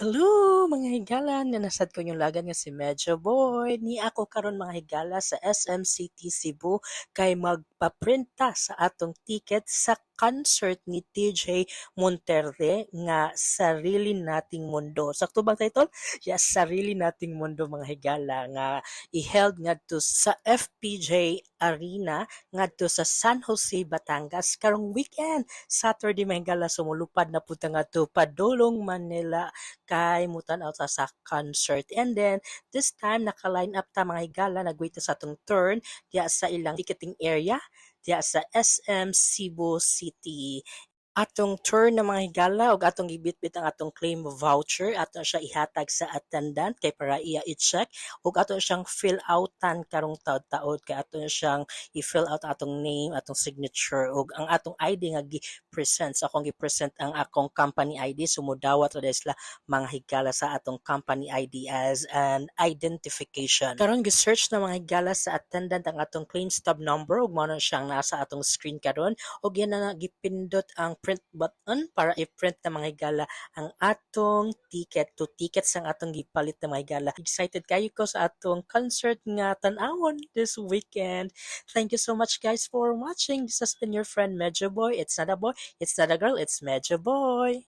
Hello mga higala, nanasad ko yung lagan nga si Medyo Boy. Ni ako karon mga higala sa SM City Cebu kay magpaprinta sa atong ticket sa concert ni TJ Monterre nga Sarili Nating Mundo. Sakto bang title? Yes, Sarili Nating Mundo mga higala nga i-held ngadto sa FPJ Arena ngadto sa San Jose, Batangas karong weekend. Saturday mga higala sumulupad na puta ngadto Padulong, Manila kay mutan-aw ta sa concert. And then, this time, naka-line up ta mga higala, nag-wait ta sa atong turn, diya sa ilang ticketing area, diya sa SM Cebu City. Atong turn na mga higala ug atong gibitbit ang atong claim voucher ato siya ihatag sa attendant kay para iya i-check ug ato siyang fill outan karong taud-taud kay ato siyang i-fill out atong name, atong signature ug ang atong ID nga gi-present. So akong gi-present ang akong company ID sumudawat ra sila mga higala sa atong company ID as an identification. Karon gi-search na mga higala sa attendant ang atong claim stub number ug mao na siyang nasa atong screen karon ug yan na gipindot ang print button para i-print na mga higala ang atong ticket to tickets ang atong gipalit na mga higala. Excited kayo ko sa atong concert nga tan-awon this weekend. Thank you so much guys for watching. This has been your friend Medyo Boy. It's not a boy, it's not a girl, it's Medyo Boy.